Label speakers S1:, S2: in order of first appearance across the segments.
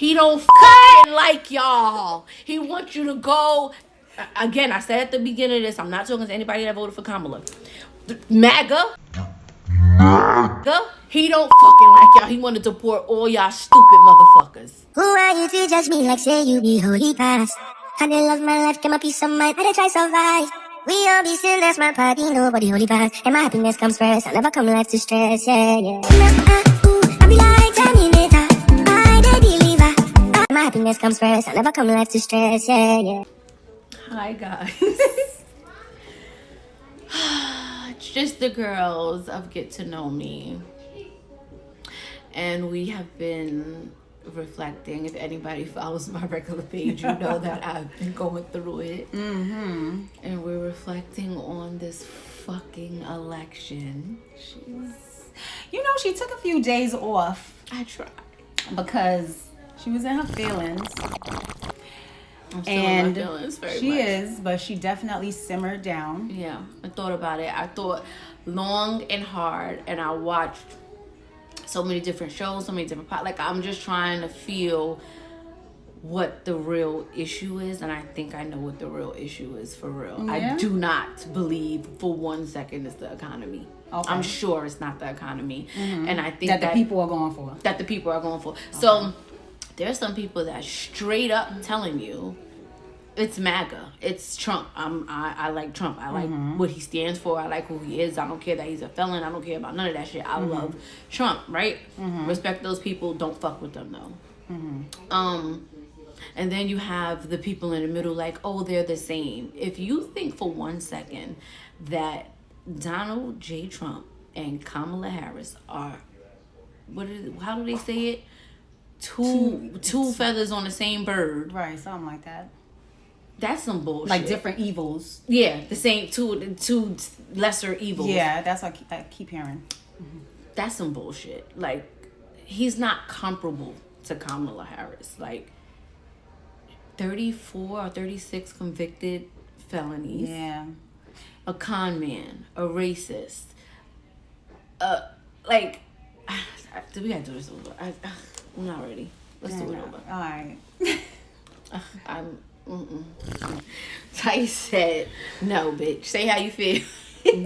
S1: He don't fucking like y'all. He wants you to go. Again, I said at the beginning of this, I'm not talking to anybody that voted for Kamala. MAGA. He don't fucking like y'all. He want to deport all y'all stupid motherfuckers.
S2: Who are you to judge me like say you be holy past? I did love my life, get my peace of mind, I did try survive. We all be still, that's my party, nobody holy past. And my happiness comes first, I never come life to stress, yeah, yeah. I be like Terminator, I the believer. My happiness comes first, I never come life to stress, yeah, yeah.
S1: Hi guys. It's just the girls of Get to Know Me. And we have been reflecting. If anybody follows my regular page, you know that I've been going through it.
S3: Mm-hmm.
S1: And we're reflecting on this fucking election.
S3: She took a few days off
S1: I tried.
S3: because she was in her feelings.
S1: I'm still in my feelings very
S3: she
S1: much.
S3: is, but she definitely simmered down.
S1: Yeah, I thought about it. I thought long and hard, and I watched so many different shows, so many different I'm just trying to feel what the real issue is, and I think I know what the real issue is for real.
S3: Yeah?
S1: I do not believe for 1 second it's the economy. Okay. I'm sure it's not the economy, and I think
S3: that the people are going for.
S1: That the people are going for. Okay. So there's some people that straight up telling you it's MAGA, it's Trump. I like Trump. I like what he stands for. I like who he is. I don't care that he's a felon. I don't care about none of that shit. I love Trump, right? Respect those people. Don't fuck with them though. And then you have the people in the middle like, oh, they're the same. If you think for 1 second that Donald J. Trump and Kamala Harris are, how do they say it? Two feathers on the same bird.
S3: Right, something like that.
S1: That's some bullshit.
S3: Like different evils.
S1: Yeah, the same two lesser evils.
S3: Yeah, that's what I keep hearing.
S1: That's some bullshit. Like, he's not comparable to Kamala Harris. Like, 34 or 36 convicted felonies.
S3: Yeah.
S1: A con man, a racist. We gotta do this over. I'm not ready. Let's do it over.
S3: All right.
S1: Ty said, no, bitch. Say how you feel.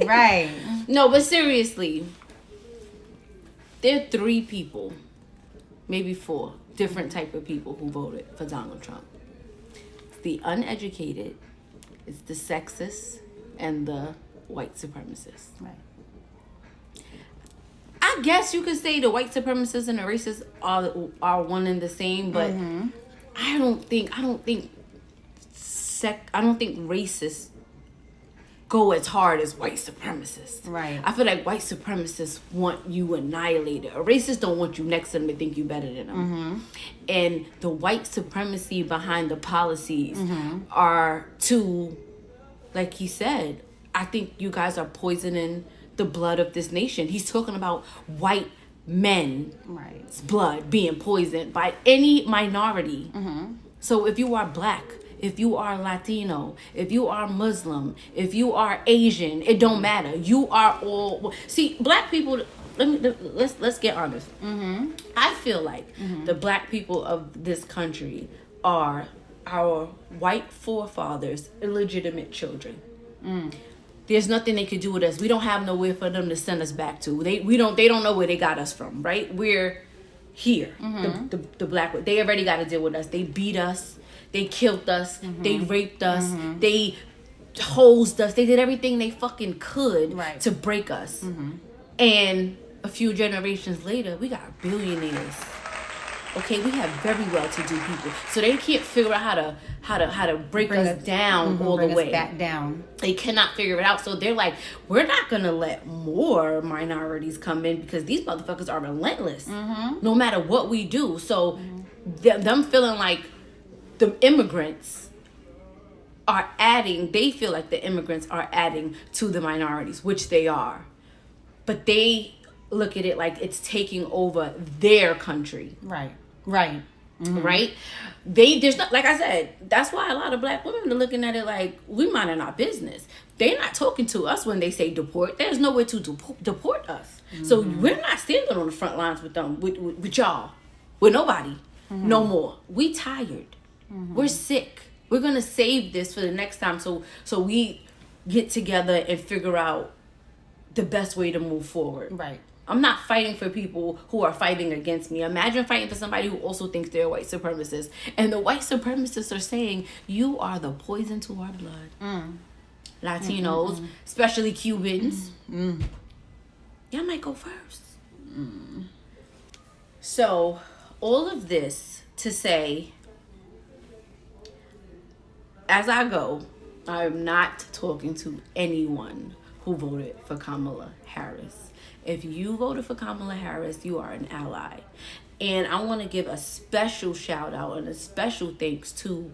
S3: Right.
S1: No, but seriously, there are 3 people, maybe 4 different type of people who voted for Donald Trump. It's the uneducated, it's the sexist, and the white supremacists.
S3: Right.
S1: I guess you could say the white supremacists and the racists are one and the same, but I don't think racists go as hard as white supremacists.
S3: Right.
S1: I feel like white supremacists want you annihilated. A racist don't want you next to them to think you better than them. And the white supremacy behind the policies are to, like he said, I think you guys are poisoning the blood of this nation. He's talking about white men's blood being poisoned by any minority. So if you are black, if you are Latino, if you are Muslim, if you are Asian, it don't matter. You are all. See, black people. Let's get honest. I feel like the black people of this country are our white forefathers' illegitimate children. There's nothing they could do with us. We don't have nowhere for them to send us back to. They don't know where they got us from, right? We're here. The black, they already got to deal with us. They beat us. They killed us. They raped us. They hosed us. They did everything they fucking could to break us. And a few generations later, we got billionaires. Okay, we have very well-to-do people, so they can't figure out how to break us down all the way.
S3: Bring us back down.
S1: They cannot figure it out, so they're like, we're not gonna let more minorities come in because these motherfuckers are relentless, no matter what we do. So them feeling like the immigrants are adding. They feel like the immigrants are adding to the minorities, which they are, but they look at it like it's taking over their country.
S3: Right.
S1: Right? There's not, like I said, that's why a lot of black women are looking at it like we minding our business. They're not talking to us when they say deport. There's nowhere to deport us. So we're not standing on the front lines with them, with y'all, with nobody. No more. We tired. We're sick. We're gonna save this for the next time, so we get together and figure out the best way to move forward.
S3: Right.
S1: I'm not fighting for people who are fighting against me. Imagine fighting for somebody who also thinks they're a white supremacist. And the white supremacists are saying, you are the poison to our blood. Latinos, especially Cubans. Y'all might go first. So, all of this to say, as I go, I'm not talking to anyone who voted for Kamala Harris. If you voted for Kamala Harris, you are an ally. And I want to give a special shout out and a special thanks to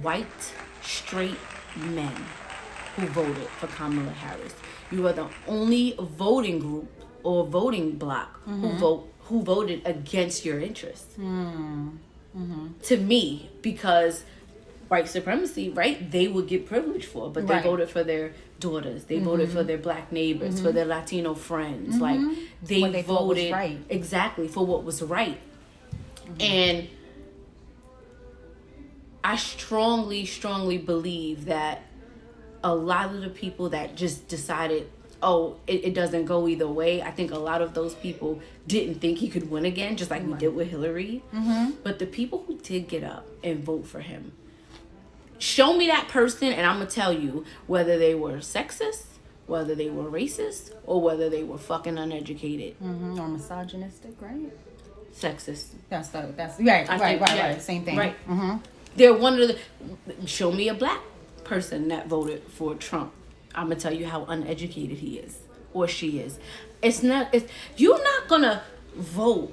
S1: white, straight men who voted for Kamala Harris. You are the only voting group or voting bloc who voted against your interests. To me, because white supremacy, right? They would get privilege for, but they voted for their daughters. They voted for their black neighbors, for their Latino friends. Like they voted right. Exactly for what was right. And I strongly, strongly believe that a lot of the people that just decided, oh, it doesn't go either way. I think a lot of those people didn't think he could win again, just like we did with Hillary. But the people who did get up and vote for him, show me that person and I'm going to tell you whether they were sexist, whether they were racist, or whether they were fucking uneducated.
S3: Or misogynistic, right?
S1: Sexist.
S3: That's right. Same thing.
S1: Right. They're one of the... Show me a black person that voted for Trump. I'm going to tell you how uneducated he is or she is. You're not going to vote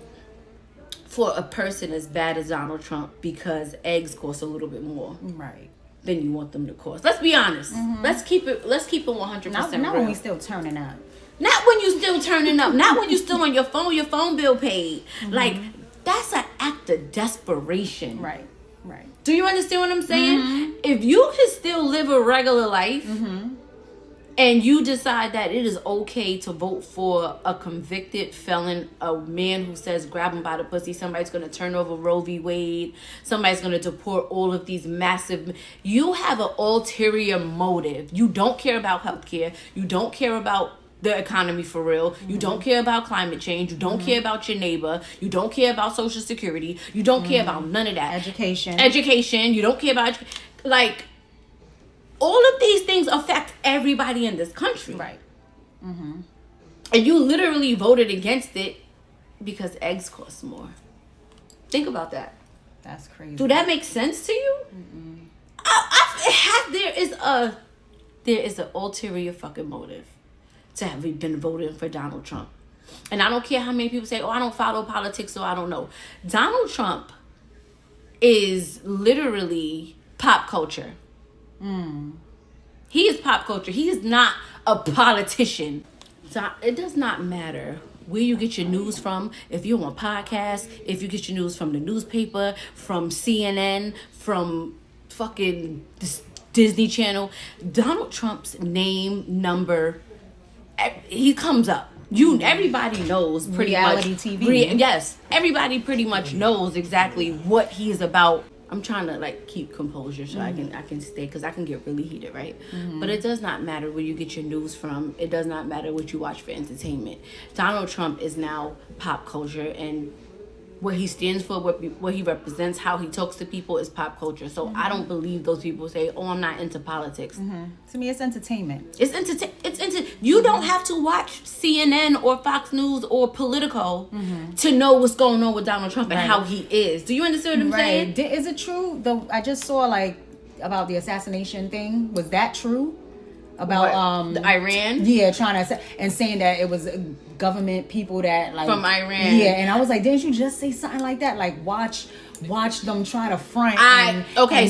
S1: for a person as bad as Donald Trump because eggs cost a little bit more.
S3: Right.
S1: Than you want them to cost. Let's be honest. Let's keep it 100%
S3: not
S1: real.
S3: when we still turning up.
S1: Not when you still turning up. Not when you still on your phone bill paid. Like, that's an act of desperation.
S3: Right.
S1: Do you understand what I'm saying? If you can still live a regular life and you decide that it is okay to vote for a convicted felon, a man who says grab him by the pussy, somebody's going to turn over Roe v. Wade, somebody's going to deport all of these massive... You have an ulterior motive. You don't care about healthcare. You don't care about the economy for real. You don't care about climate change. You don't care about your neighbor. You don't care about Social Security. You don't care about none of that. Education. You don't care about... Like... All of these things affect everybody in this country.
S3: Right.
S1: And you literally voted against it because eggs cost more. Think about that.
S3: That's crazy.
S1: Do that make sense to you? There is an ulterior fucking motive to have been voting for Donald Trump. And I don't care how many people say, oh, I don't follow politics, so I don't know. Donald Trump is literally pop culture. He is pop culture. He is not a politician. So it does not matter where you get your news from. If you're on podcasts, if you get your news from the newspaper, from CNN, from fucking Disney Channel, Donald Trump's name, number, he comes up. Everybody knows pretty
S3: Reality
S1: much.
S3: TV.
S1: Yes, everybody pretty much knows exactly what he is about. I'm trying to like keep composure so I can stay, because I can get really heated, right? But it does not matter where you get your news from. It does not matter what you watch for entertainment. Donald Trump is now pop culture, and what he stands for, what he represents, how he talks to people is pop culture. So I don't believe those people say, "Oh, I'm not into politics."
S3: To me, it's entertainment.
S1: You don't have to watch CNN or Fox News or Politico to know what's going on with Donald Trump and how he is. Do you understand what I'm saying?
S3: Is it true? I just saw about the assassination thing. Was that true? About
S1: the Iran?
S3: Yeah, trying to and saying that it was government people that
S1: from Iran.
S3: Yeah, and I was like, didn't you just say something like that? Like watch them try to front.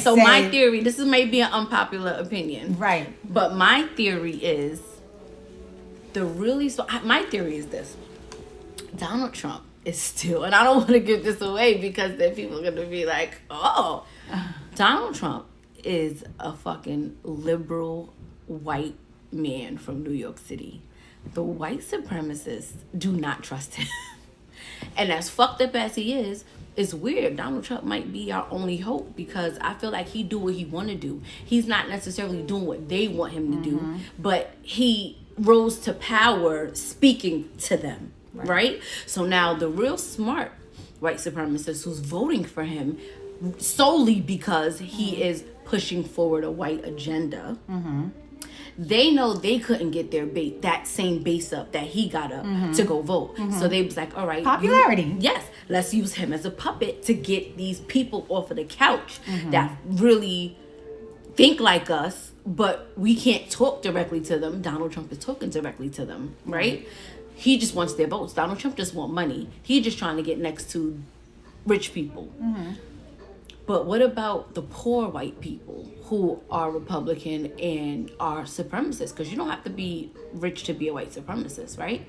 S1: So my theory. This is maybe an unpopular opinion,
S3: right?
S1: But my theory is my theory is this: Donald Trump is still, and I don't want to give this away because then people are gonna be like, oh, Donald Trump is a fucking liberal white man from New York City. The white supremacists do not trust him. And as fucked up as he is, it's weird. Donald Trump might be our only hope because I feel like he do what he want to do. He's not necessarily doing what they want him to do, but he rose to power speaking to them, right? So now the real smart white supremacist who's voting for him solely because he is pushing forward a white agenda, they know they couldn't get that same base up that he got up to go vote. So they was like, all right,
S3: popularity.
S1: Yes, let's use him as a puppet to get these people off of the couch that really think like us, but we can't talk directly to them. Donald Trump is talking directly to them, right? He just wants their votes. Donald Trump just want money. He just trying to get next to rich people. But what about the poor white people who are Republican and are supremacists? Because you don't have to be rich to be a white supremacist, right?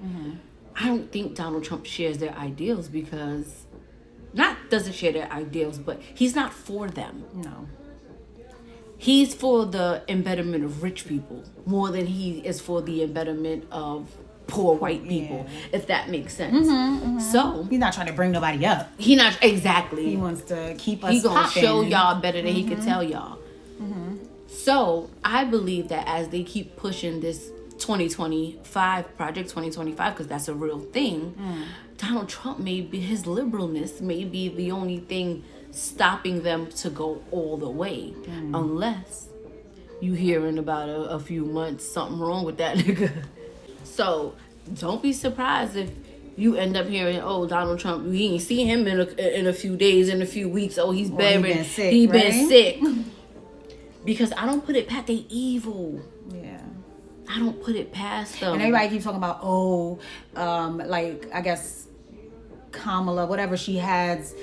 S1: I don't think Donald Trump shares their ideals because, doesn't share their ideals, but he's not for them.
S3: No.
S1: He's for the embetterment of rich people more than he is for the embetterment of poor white people, if that makes sense. So
S3: he's not trying to bring nobody up.
S1: He not exactly.
S3: He wants to keep us.
S1: He gonna
S3: popping.
S1: show y'all better than he can tell y'all. So I believe that as they keep pushing this 2025 project 2025, because that's a real thing, Donald Trump his liberalness may be the only thing stopping them to go all the way, unless you hearing about a few months something wrong with that nigga. So don't be surprised if you end up hearing, oh, Donald Trump, we ain't seen him in a few days, in a few weeks. Oh, he's buried. He been sick. Because I don't put it past, they evil.
S3: Yeah.
S1: I don't put it past them.
S3: And everybody keeps talking about, like, I guess Kamala, whatever she has,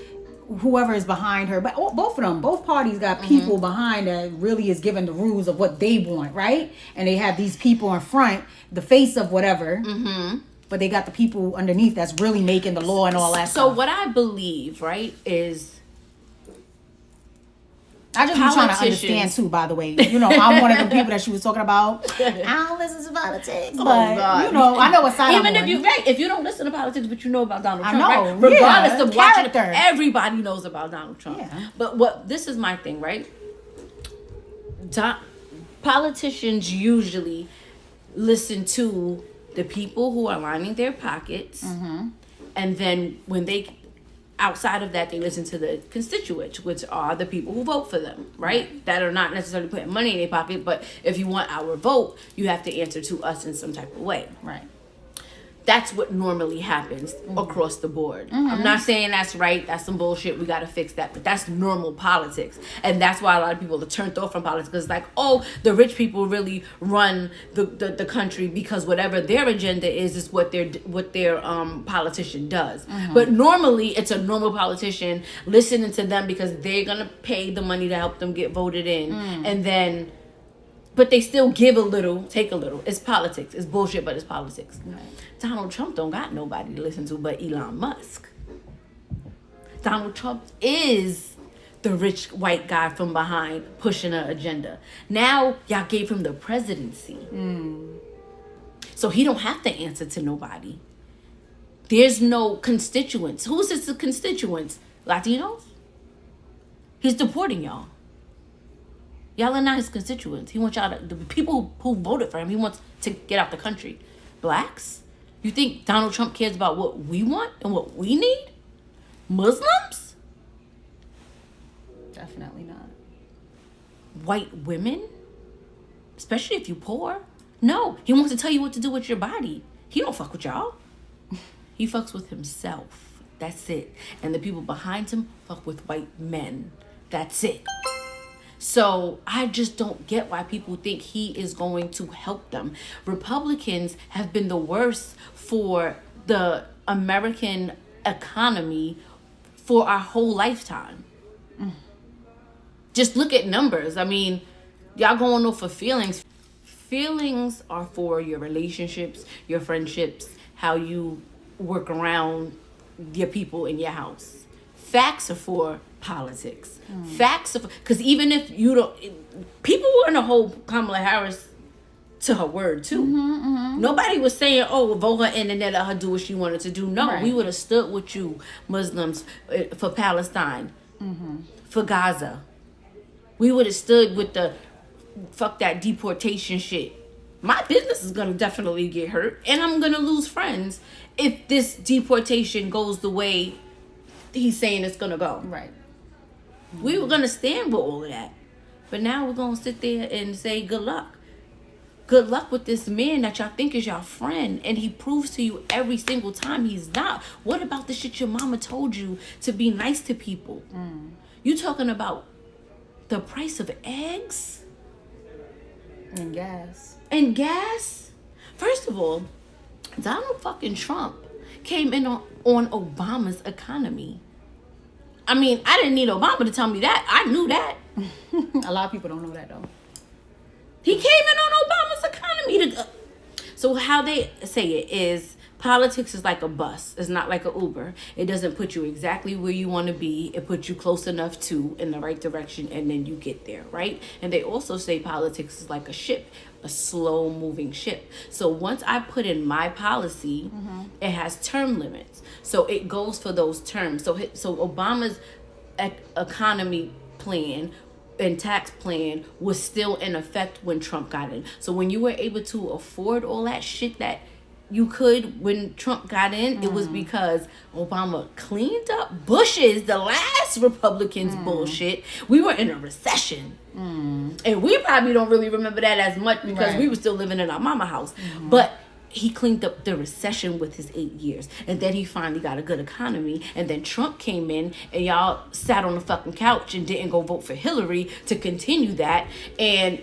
S3: whoever is behind her. But both of them, both parties got people behind that really is giving the rules of what they want, right? And they have these people in front, the face of whatever. But they got the people underneath that's really making the law and all that stuff.
S1: So what I believe, right, is
S3: I just be trying to understand too, by the way. You know, I'm one of the people that she was talking about. I don't listen to politics, but you know, I know what side
S1: even
S3: I'm
S1: if you don't listen to politics, but you know about Donald Trump,
S3: I know,
S1: right? Regardless of watching,
S3: character.
S1: Everybody knows about Donald Trump.
S3: Yeah.
S1: But this is my thing, right? Politicians usually listen to the people who are lining their pockets, and then when they outside of that, they listen to the constituents, which are the people who vote for them, right? That are not necessarily putting money in their pocket, but if you want our vote, you have to answer to us in some type of way.
S3: Right.
S1: That's what normally happens across the board. I'm not saying that's right. That's some bullshit. We got to fix that. But that's normal politics. And that's why a lot of people are turned off from politics. Because it's like, oh, the rich people really run the country because whatever their agenda is what their politician does. But normally, it's a normal politician listening to them because they're going to pay the money to help them get voted in. And then... But they still give a little, take a little. It's politics. It's bullshit, but it's politics. Right. Donald Trump don't got nobody to listen to but Elon Musk. Donald Trump is the rich white guy from behind pushing an agenda. Now, y'all gave him the presidency. So he don't have to answer to nobody. There's no constituents. Who's his constituents? Latinos? He's deporting y'all. Y'all are not his constituents. He wants y'all the people who voted for him, he wants to get out the country. Blacks? You think Donald Trump cares about what we want and what we need? Muslims?
S3: Definitely not.
S1: White women? Especially if you're poor? No, he wants to tell you what to do with your body. He don't fuck with y'all. He fucks with himself. That's it. And the people behind him fuck with white men. That's it. So I just don't get why people think he is going to help them. Republicans have been the worst for the American economy for our whole lifetime. Just look at numbers. I mean, y'all going off for feelings. Feelings are for your relationships, your friendships, how you work around your people in your house. Facts are for politics. Facts are for, because even if you don't, people who are in the whole Kamala Harris to her word too. Nobody was saying, "Oh, vote her in and then let her do what she wanted to do." No, we would have stood with you, Muslims, for Palestine, for Gaza. We would have stood with the fuck that deportation shit. My business is gonna definitely get hurt, and I'm gonna lose friends if this deportation goes the way he's saying it's gonna go.
S3: Right.
S1: We were gonna stand with all of that, but now we're gonna sit there and say good luck. Good luck with this man that y'all think is your friend, and he proves to you every single time he's not. What about the shit your mama told you to be nice to people? You talking about the price of eggs?
S3: And gas.
S1: And gas? First of all, Donald fucking Trump came in on Obama's economy. I mean, I didn't need Obama to tell me that. I knew that.
S3: A lot of people don't know that though.
S1: He came in on Obama's economy. So how they say it is, politics is like a bus. It's not like an Uber. It doesn't put you exactly where you want to be. It puts you close enough to in the right direction, and then you get there, right? And they also say politics is like a ship, a slow moving ship. So once I put in my policy, it has term limits. So it goes for those terms. So Obama's economy plan and tax plan was still in effect when Trump got in. So when you were able to afford all that shit that you could when Trump got in, it was because Obama cleaned up Bush's, the last Republicans bullshit. We were in a recession. And we probably don't really remember that as much because we were still living in our mama house. But he cleaned up the recession with his 8 years. And then he finally got a good economy. And then Trump came in and y'all sat on the fucking couch and didn't go vote for Hillary to continue that. And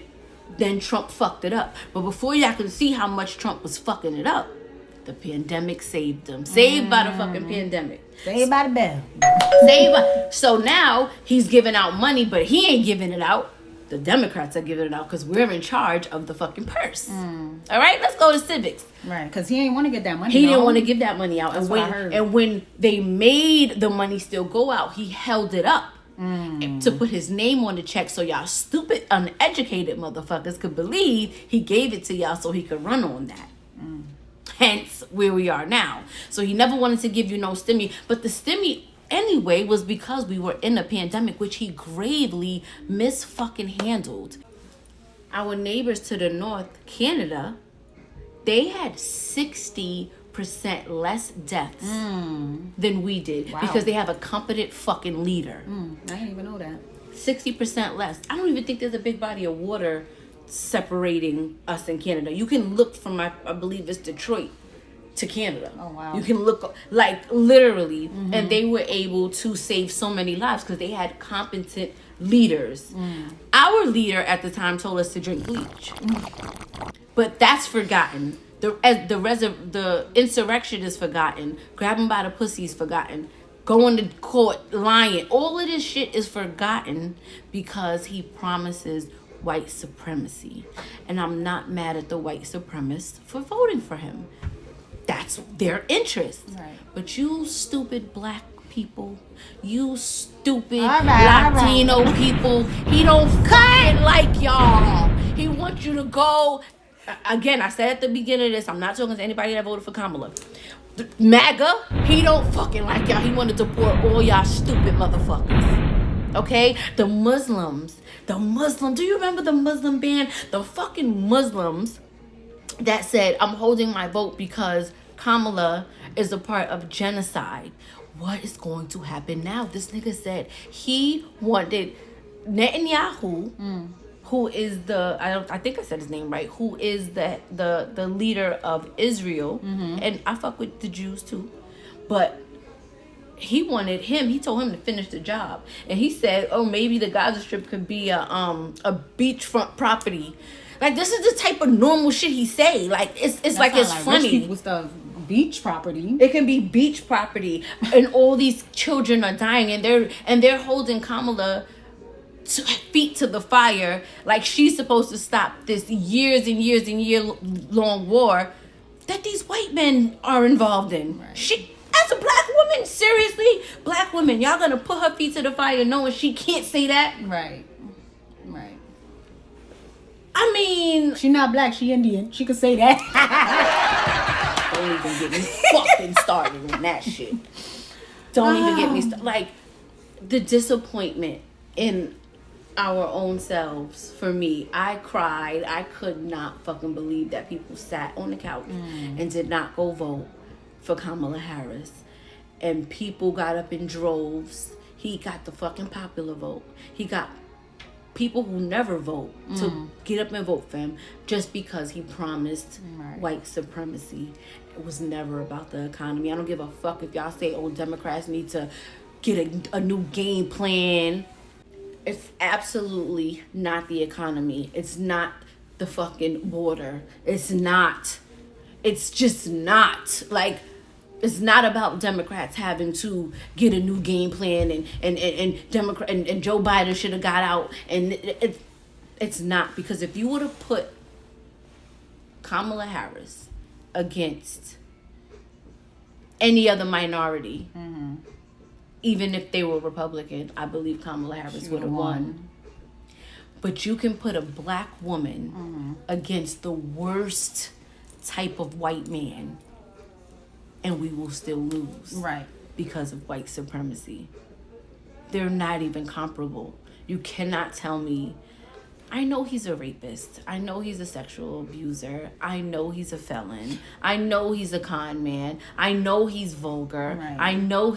S1: then Trump fucked it up. But before y'all can see how much Trump was fucking it up, the pandemic saved him. Saved by the fucking pandemic.
S3: Saved by the bell.
S1: So now he's giving out money, but he ain't giving it out. The Democrats are giving it out because we're in charge of the fucking purse. All right, let's go to civics.
S3: Right, because he ain't want to get that money.
S1: He didn't want to give that money out.
S3: That's what I heard.
S1: And when they made the money still go out, he held it up to put his name on the check so y'all stupid, uneducated motherfuckers could believe he gave it to y'all so he could run on that. Hence where we are now. So he never wanted to give you no stimmy, but the stimmy anyway was because we were in a pandemic, which he gravely misfucking handled. Our neighbors to the north, Canada, they had 60% less deaths than we did because they have a competent fucking leader.
S3: I didn't even know that.
S1: 60% less. I don't even think there's a big body of water separating us in Canada. You can look from, I believe it's Detroit to Canada.
S3: Oh, wow.
S1: You can look, like, literally. And they were able to save so many lives because they had competent leaders. Our leader at the time told us to drink bleach. But that's forgotten. The insurrection is forgotten. Grabbing by the pussy is forgotten. Going to court, lying. All of this shit is forgotten because he promises white supremacy. And I'm not mad at the white supremacists for voting for him. That's their interest.
S3: Right.
S1: But you stupid black people, you stupid Latino people, he don't fucking like y'all. He wants you to go. Again, I said at the beginning of this, I'm not talking to anybody that voted for Kamala. MAGA, he don't fucking like y'all. He wanted to deport all y'all stupid motherfuckers. Okay? The Muslims, do you remember the Muslim ban? The fucking Muslims that said, I'm holding my vote because Kamala is a part of genocide. What is going to happen now? This nigga said he wanted Netanyahu, who is I think I said his name right, who is the leader of Israel, and I fuck with the Jews too, but he told him to finish the job, and he said, oh, maybe the Gaza Strip could be a beachfront property. Like, this is the type of normal shit he say. Like, it's like it's funny.
S3: Rich people stuff. Beach property.
S1: It can be beach property, and all these children are dying, and they're holding Kamala feet to the fire, like she's supposed to stop this years and years and year long war that these white men are involved in. Right. She, as a black woman, seriously, black women, y'all gonna put her feet to the fire knowing she can't say that?
S3: Right.
S1: I mean,
S3: She not black, she Indian. She could say that.
S1: don't even get me fucking started on that shit. Don't even get me started. Like, the disappointment in our own selves, for me, I cried. I could not fucking believe that people sat on the couch and did not go vote for Kamala Harris. And people got up in droves. He got the fucking popular vote. He got people who never vote to get up and vote for him just because he promised white supremacy. It was never about the economy. I don't give a fuck if y'all say, oh, Democrats need to get a new game plan. It's absolutely not the economy. It's not the fucking border. It's just not. Like, it's not about Democrats having to get a new game plan and Joe Biden should have got out, and it's not, because if you would have put Kamala Harris against any other minority, even if they were Republican, I believe Kamala Harris would have won. But you can put a black woman against the worst type of white man, and we will still lose.
S3: Right.
S1: Because of white supremacy. They're not even comparable. You cannot tell me, I know he's a rapist. I know he's a sexual abuser. I know he's a felon. I know he's a con man. I know he's vulgar.
S3: Right.
S1: I know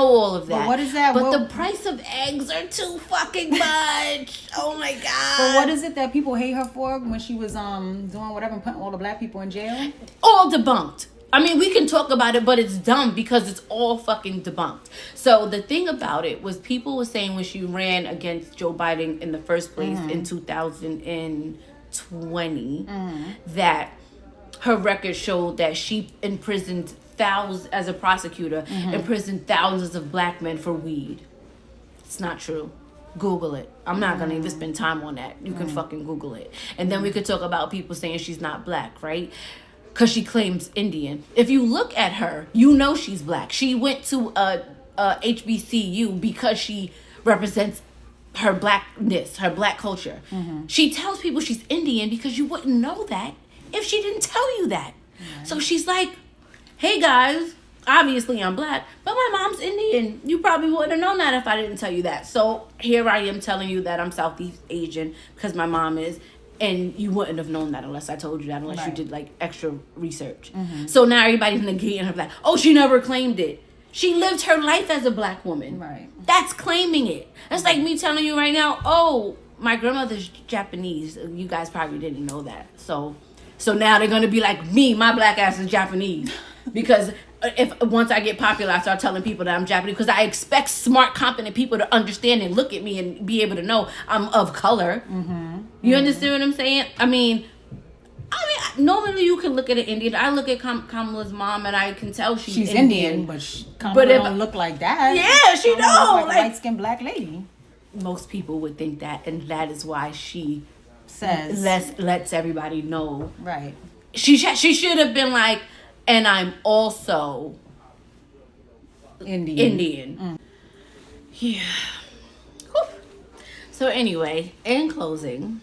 S1: all of that.
S3: But what is that?
S1: But the price of eggs are too fucking much. Oh my God.
S3: But what is it that people hate her for when she was doing whatever and putting all the black people in jail?
S1: All debunked. I mean, we can talk about it, but it's dumb because it's all fucking debunked. So the thing about it was, people were saying when she ran against Joe Biden in the first place in 2020 that her record showed that she imprisoned thousands, as a prosecutor, imprisoned thousands of black men for weed. It's not true. Google it. I'm not going to even spend time on that. You can fucking Google it. And then we could talk about people saying she's not black, right? Because she claims Indian. If you look at her, you know she's black. She went to a HBCU because she represents her blackness, her black culture. She tells people she's Indian because you wouldn't know that if she didn't tell you that. So she's like, hey guys, obviously I'm black, but my mom's Indian. You probably wouldn't have known that if I didn't tell you that. So here I am telling you that I'm Southeast Asian because my mom is. And you wouldn't have known that unless I told you that, unless you did like extra research. So now everybody's negating her, like, oh, she never claimed it. She lived her life as a black woman.
S3: Right.
S1: That's claiming it. That's like me telling you right now, oh, my grandmother's Japanese. You guys probably didn't know that. So now they're gonna be like, me, my black ass is Japanese. Because if once I get popular, I start telling people that I'm Japanese, because I expect smart, competent people to understand and look at me and be able to know I'm of color. You understand what I'm saying? I mean, normally you can look at an Indian. I look at Kamala's mom and I can tell she's Indian.
S3: But Kamala don't look like that.
S1: Yeah, she don't.
S3: Like a light-skinned black lady.
S1: Most people would think that, and that is why she
S3: says
S1: lets everybody know.
S3: Right.
S1: She should have been like, and I'm also Indian. Yeah. Whew. So anyway, in closing,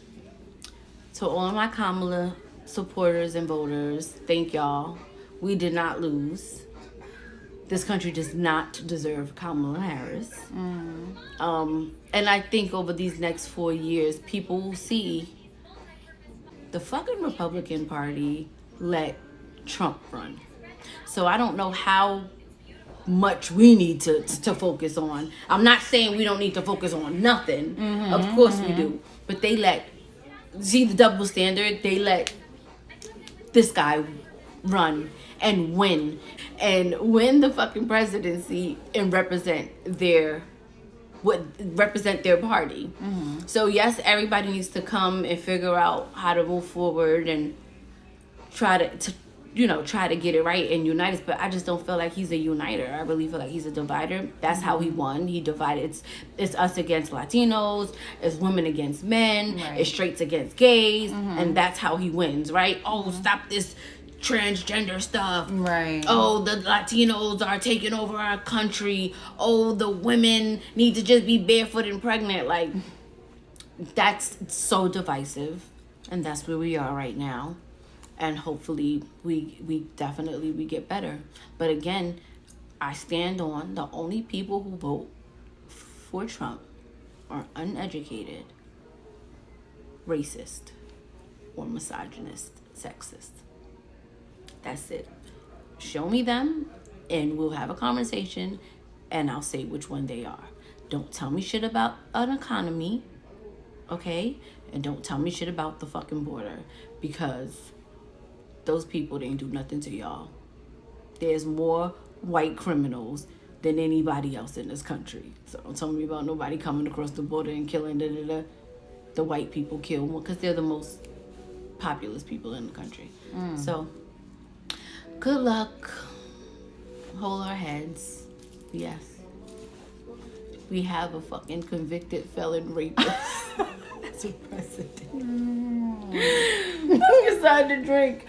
S1: to all my Kamala supporters and voters, thank y'all. We did not lose. This country does not deserve Kamala Harris. And I think over these next 4 years, people will see the fucking Republican Party let Trump run. So I don't know how much we need to focus on. I'm not saying we don't need to focus on nothing. Of course we do. But see the double standard? They let this guy run and win the fucking presidency and represent their party. So yes, everybody needs to come and figure out how to move forward and try to get it right and unite us. But I just don't feel like he's a uniter. I really feel like he's a divider. That's how he won. He divided. It's us against Latinos. It's women against men. Right. It's straights against gays. And that's how he wins, right? Oh, stop this transgender stuff.
S3: Right.
S1: Oh, the Latinos are taking over our country. Oh, the women need to just be barefoot and pregnant. Like, that's so divisive. And that's where we are right now. And hopefully we definitely we get better. But again, I stand on the only people who vote for Trump are uneducated, racist, or misogynist, sexist. That's it. Show me them and we'll have a conversation and I'll say which one they are. Don't tell me shit about an economy, okay? And don't tell me shit about the fucking border, because those people didn't do nothing to y'all. There's more white criminals than anybody else in this country. So don't tell me about nobody coming across the border and killing the white people kill, because they're the most populous people in the country. So good luck. Hold our heads. Yes. We have a fucking convicted felon rapist as a president. Let's decide to drink.